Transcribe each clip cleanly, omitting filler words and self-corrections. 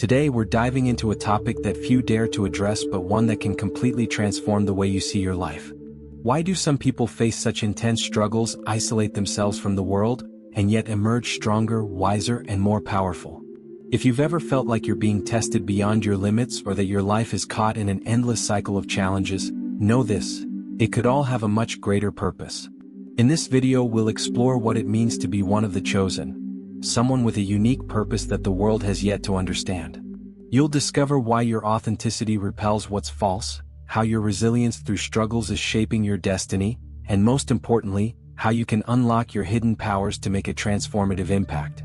Today we're diving into a topic that few dare to address, but one that can completely transform the way you see your life. Why do some people face such intense struggles, isolate themselves from the world, and yet emerge stronger, wiser, and more powerful? If you've ever felt like you're being tested beyond your limits or that your life is caught in an endless cycle of challenges, know this: it could all have a much greater purpose. In this video we'll explore what it means to be one of the chosen, someone with a unique purpose that the world has yet to understand. You'll discover why your authenticity repels what's false, how your resilience through struggles is shaping your destiny, and most importantly, how you can unlock your hidden powers to make a transformative impact.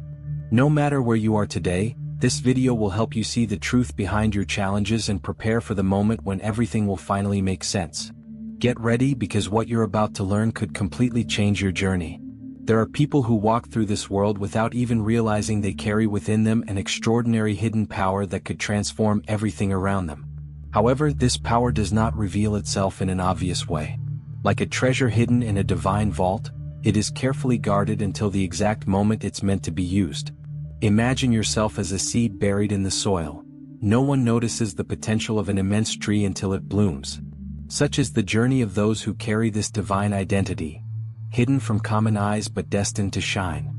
No matter where you are today, this video will help you see the truth behind your challenges and prepare for the moment when everything will finally make sense. Get ready, because what you're about to learn could completely change your journey. There are people who walk through this world without even realizing they carry within them an extraordinary hidden power that could transform everything around them. However, this power does not reveal itself in an obvious way. Like a treasure hidden in a divine vault, it is carefully guarded until the exact moment it's meant to be used. Imagine yourself as a seed buried in the soil. No one notices the potential of an immense tree until it blooms. Such is the journey of those who carry this divine identity, hidden from common eyes but destined to shine.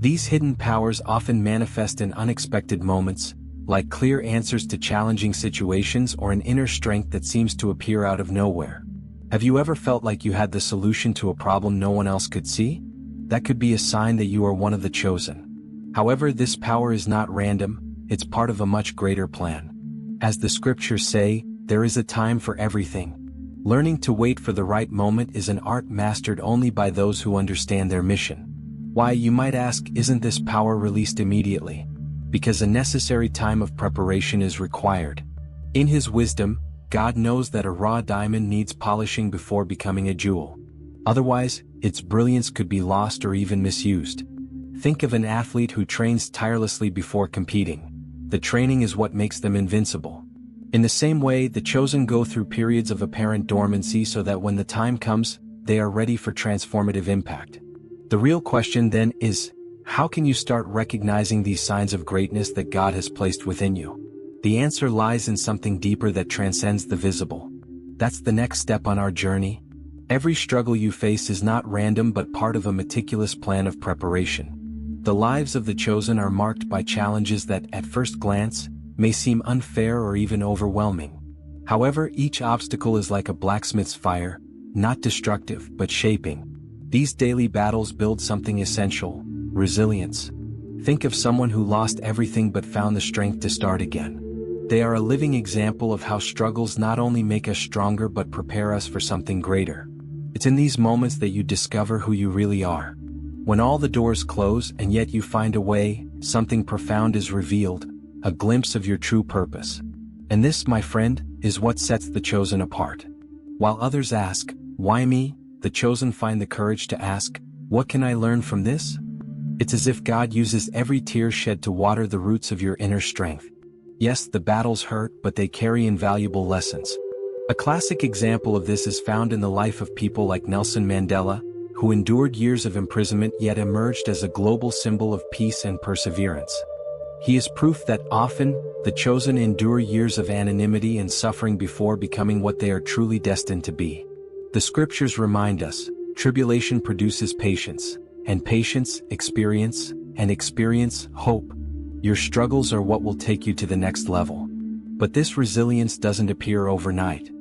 These hidden powers often manifest in unexpected moments, like clear answers to challenging situations or an inner strength that seems to appear out of nowhere. Have you ever felt like you had the solution to a problem no one else could see? That could be a sign that you are one of the chosen. However, this power is not random, it's part of a much greater plan. As the scriptures say, there is a time for everything. Learning to wait for the right moment is an art mastered only by those who understand their mission. Why, you might ask, isn't this power released immediately? Because a necessary time of preparation is required. In His wisdom, God knows that a raw diamond needs polishing before becoming a jewel. Otherwise, its brilliance could be lost or even misused. Think of an athlete who trains tirelessly before competing. The training is what makes them invincible. In the same way, the chosen go through periods of apparent dormancy so that when the time comes, they are ready for transformative impact. The real question then is, how can you start recognizing these signs of greatness that God has placed within you? The answer lies in something deeper that transcends the visible. That's the next step on our journey. Every struggle you face is not random but part of a meticulous plan of preparation. The lives of the chosen are marked by challenges that, at first glance, may seem unfair or even overwhelming. However, each obstacle is like a blacksmith's fire, not destructive but shaping. These daily battles build something essential: resilience. Think of someone who lost everything but found the strength to start again. They are a living example of how struggles not only make us stronger but prepare us for something greater. It's in these moments that you discover who you really are. When all the doors close and yet you find a way, something profound is revealed, a glimpse of your true purpose. And this, my friend, is what sets the chosen apart. While others ask, "Why me?" the chosen find the courage to ask, "What can I learn from this?" It's as if God uses every tear shed to water the roots of your inner strength. Yes, the battles hurt, but they carry invaluable lessons. A classic example of this is found in the life of people like Nelson Mandela, who endured years of imprisonment yet emerged as a global symbol of peace and perseverance. He is proof that often, the chosen endure years of anonymity and suffering before becoming what they are truly destined to be. The scriptures remind us, tribulation produces patience, and patience, experience, and experience, hope. Your struggles are what will take you to the next level. But this resilience doesn't appear overnight.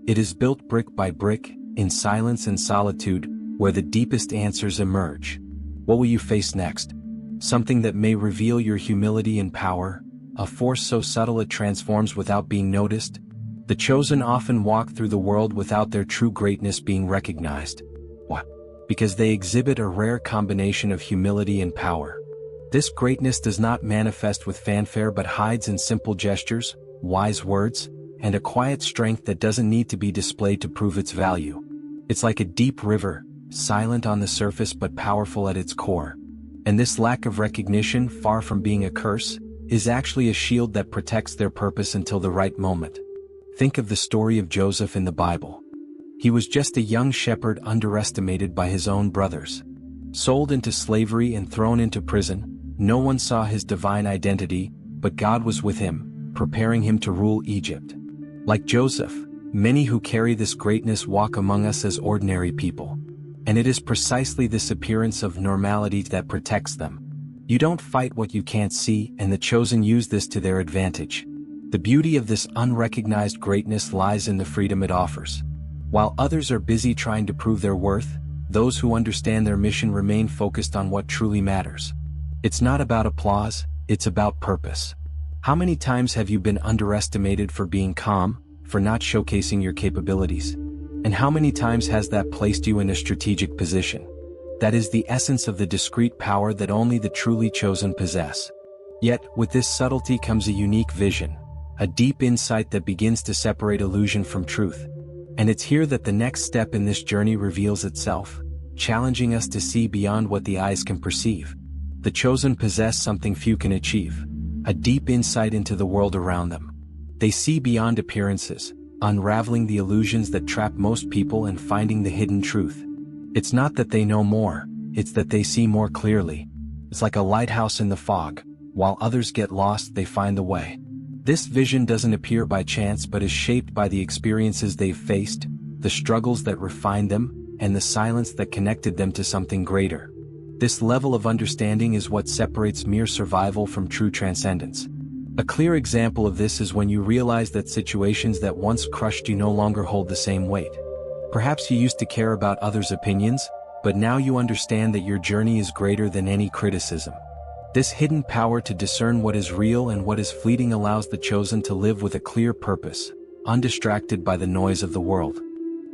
It is built brick by brick, in silence and solitude, where the deepest answers emerge. What will you face next? Something that may reveal your humility and power, a force so subtle it transforms without being noticed? The chosen often walk through the world without their true greatness being recognized. Why? Because they exhibit a rare combination of humility and power. This greatness does not manifest with fanfare but hides in simple gestures, wise words, and a quiet strength that doesn't need to be displayed to prove its value. It's like a deep river, silent on the surface but powerful at its core. And this lack of recognition, far from being a curse, is actually a shield that protects their purpose until the right moment. Think of the story of Joseph in the Bible. He was just a young shepherd underestimated by his own brothers. Sold into slavery and thrown into prison, no one saw his divine identity, but God was with him, preparing him to rule Egypt. Like Joseph, many who carry this greatness walk among us as ordinary people. And it is precisely this appearance of normality that protects them. You don't fight what you can't see, and the chosen use this to their advantage. The beauty of this unrecognized greatness lies in the freedom it offers. While others are busy trying to prove their worth, those who understand their mission remain focused on what truly matters. It's not about applause, it's about purpose. How many times have you been underestimated for being calm, for not showcasing your capabilities? And how many times has that placed you in a strategic position? That is the essence of the discreet power that only the truly chosen possess. Yet, with this subtlety comes a unique vision, a deep insight that begins to separate illusion from truth. And it's here that the next step in this journey reveals itself, challenging us to see beyond what the eyes can perceive. The chosen possess something few can achieve, a deep insight into the world around them. They see beyond appearances, unraveling the illusions that trap most people and finding the hidden truth. It's not that they know more, it's that they see more clearly. It's like a lighthouse in the fog. While others get lost, they find the way. This vision doesn't appear by chance but is shaped by the experiences they've faced, the struggles that refined them, and the silence that connected them to something greater. This level of understanding is what separates mere survival from true transcendence. A clear example of this is when you realize that situations that once crushed you no longer hold the same weight. Perhaps you used to care about others' opinions, but now you understand that your journey is greater than any criticism. This hidden power to discern what is real and what is fleeting allows the chosen to live with a clear purpose, undistracted by the noise of the world.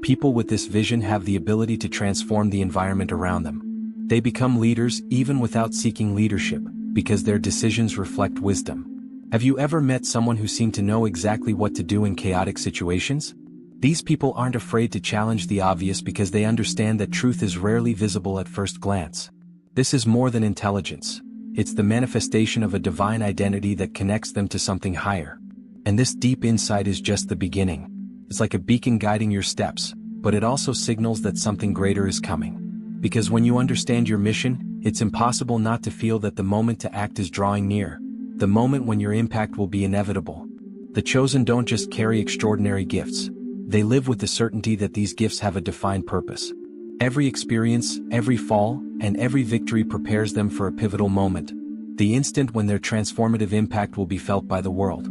People with this vision have the ability to transform the environment around them. They become leaders even without seeking leadership, because their decisions reflect wisdom. Have you ever met someone who seemed to know exactly what to do in chaotic situations? These people aren't afraid to challenge the obvious because they understand that truth is rarely visible at first glance. This is more than intelligence. It's the manifestation of a divine identity that connects them to something higher. And this deep insight is just the beginning. It's like a beacon guiding your steps, but it also signals that something greater is coming. Because when you understand your mission, it's impossible not to feel that the moment to act is drawing near, the moment when your impact will be inevitable. The chosen don't just carry extraordinary gifts. They live with the certainty that these gifts have a defined purpose. Every experience, every fall, and every victory prepares them for a pivotal moment, the instant when their transformative impact will be felt by the world.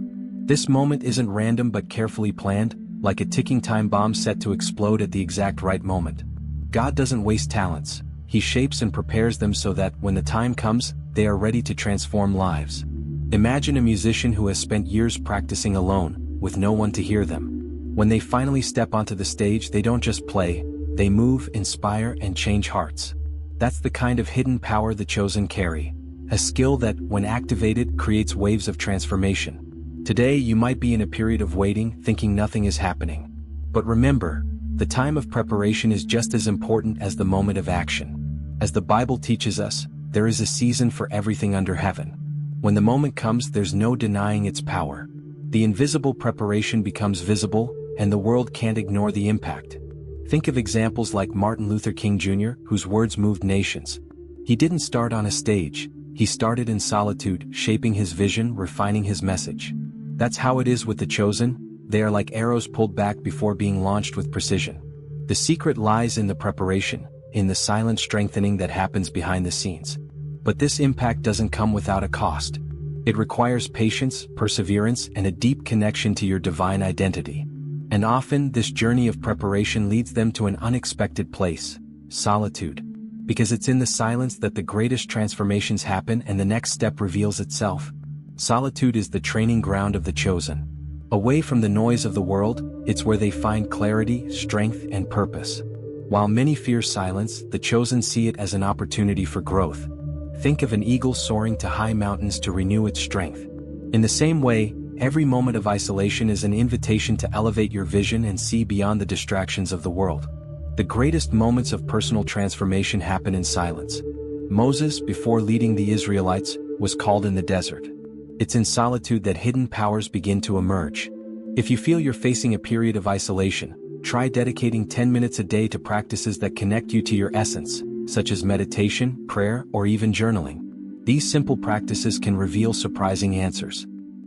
This moment isn't random but carefully planned, like a ticking time bomb set to explode at the exact right moment. God doesn't waste talents. He shapes and prepares them so that, when the time comes, they are ready to transform lives. Imagine a musician who has spent years practicing alone, with no one to hear them. When they finally step onto the stage, they don't just play, they move, inspire, and change hearts. That's the kind of hidden power the chosen carry, a skill that, when activated, creates waves of transformation. Today you might be in a period of waiting, thinking nothing is happening. But remember, the time of preparation is just as important as the moment of action. As the Bible teaches us, there is a season for everything under heaven. When the moment comes, there's no denying its power. The invisible preparation becomes visible, and the world can't ignore the impact. Think of examples like Martin Luther King Jr., whose words moved nations. He didn't start on a stage, he started in solitude, shaping his vision, refining his message. That's how it is with the chosen. They are like arrows pulled back before being launched with precision. The secret lies in the preparation, in the silent strengthening that happens behind the scenes. But this impact doesn't come without a cost. It requires patience, perseverance, and a deep connection to your divine identity. And often, this journey of preparation leads them to an unexpected place, solitude. Because it's in the silence that the greatest transformations happen and the next step reveals itself. Solitude is the training ground of the chosen. Away from the noise of the world, it's where they find clarity, strength, and purpose. While many fear silence, the chosen see it as an opportunity for growth. Think of an eagle soaring to high mountains to renew its strength. In the same way, every moment of isolation is an invitation to elevate your vision and see beyond the distractions of the world. The greatest moments of personal transformation happen in silence. Moses, before leading the Israelites, was called in the desert. It's in solitude that hidden powers begin to emerge. If you feel you're facing a period of isolation, try dedicating 10 minutes a day to practices that connect you to your essence, such as meditation, prayer, or even journaling. These simple practices can reveal surprising answers.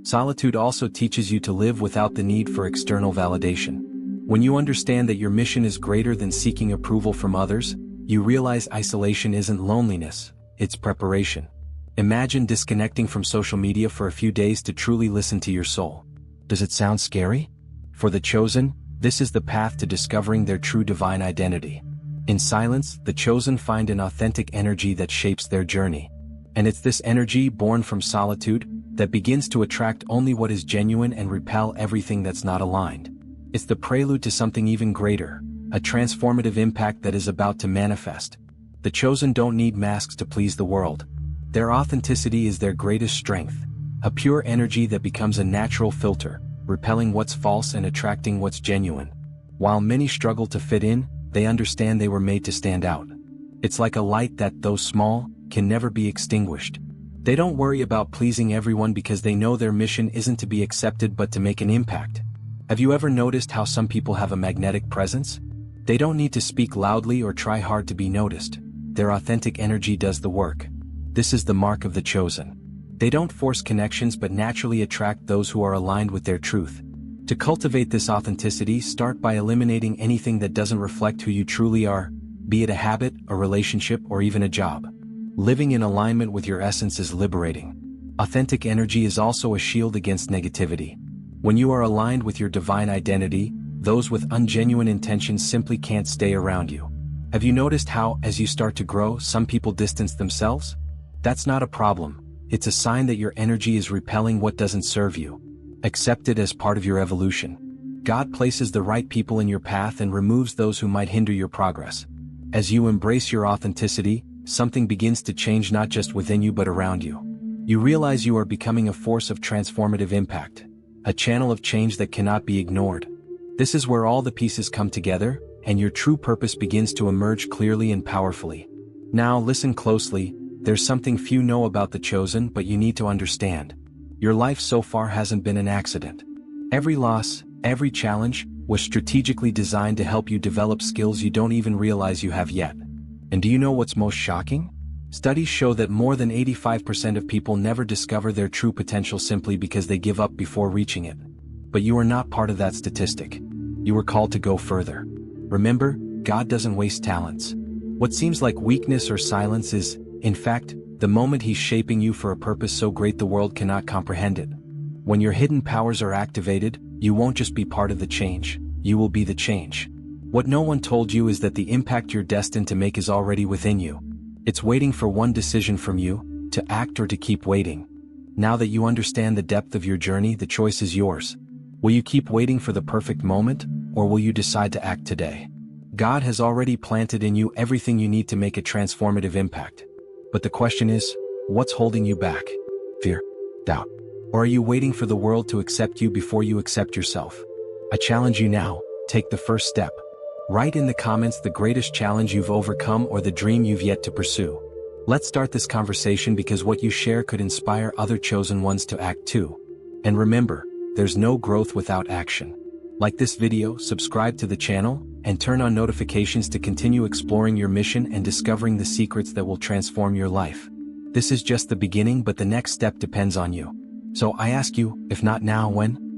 Solitude also teaches you to live without the need for external validation. When you understand that your mission is greater than seeking approval from others, you realize isolation isn't loneliness, it's preparation. Imagine disconnecting from social media for a few days to truly listen to your soul. Does it sound scary? For the chosen, this is the path to discovering their true divine identity. In silence, the chosen find an authentic energy that shapes their journey. And it's this energy, born from solitude, that begins to attract only what is genuine and repel everything that's not aligned. It's the prelude to something even greater, a transformative impact that is about to manifest. The chosen don't need masks to please the world. Their authenticity is their greatest strength, a pure energy that becomes a natural filter, repelling what's false and attracting what's genuine. While many struggle to fit in, they understand they were made to stand out. It's like a light that, though small, can never be extinguished. They don't worry about pleasing everyone because they know their mission isn't to be accepted but to make an impact. Have you ever noticed how some people have a magnetic presence? They don't need to speak loudly or try hard to be noticed. Their authentic energy does the work. This is the mark of the chosen. They don't force connections but naturally attract those who are aligned with their truth. To cultivate this authenticity, start by eliminating anything that doesn't reflect who you truly are, be it a habit, a relationship, or even a job. Living in alignment with your essence is liberating. Authentic energy is also a shield against negativity. When you are aligned with your divine identity, those with ungenuine intentions simply can't stay around you. Have you noticed how, as you start to grow, some people distance themselves? That's not a problem. It's a sign that your energy is repelling what doesn't serve you. Accept it as part of your evolution. God places the right people in your path and removes those who might hinder your progress. As you embrace your authenticity, something begins to change not just within you but around you. You realize you are becoming a force of transformative impact, a channel of change that cannot be ignored. This is where all the pieces come together, and your true purpose begins to emerge clearly and powerfully. Now listen closely, there's something few know about the chosen but you need to understand. Your life so far hasn't been an accident. Every loss, every challenge, was strategically designed to help you develop skills you don't even realize you have yet. And do you know what's most shocking? Studies show that more than 85% of people never discover their true potential simply because they give up before reaching it. But you are not part of that statistic. You were called to go further. Remember, God doesn't waste talents. What seems like weakness or silence is, in fact, the moment He's shaping you for a purpose so great the world cannot comprehend it. When your hidden powers are activated, you won't just be part of the change, you will be the change. What no one told you is that the impact you're destined to make is already within you. It's waiting for one decision from you, to act or to keep waiting. Now that you understand the depth of your journey, the choice is yours. Will you keep waiting for the perfect moment, or will you decide to act today? God has already planted in you everything you need to make a transformative impact. But the question is, what's holding you back? Fear? Doubt? Or are you waiting for the world to accept you before you accept yourself? I challenge you now, take the first step. Write in the comments the greatest challenge you've overcome or the dream you've yet to pursue. Let's start this conversation because what you share could inspire other chosen ones to act too. And remember, there's no growth without action. Like this video, subscribe to the channel, and turn on notifications to continue exploring your mission and discovering the secrets that will transform your life. This is just the beginning, but the next step depends on you. So I ask you, if not now, when?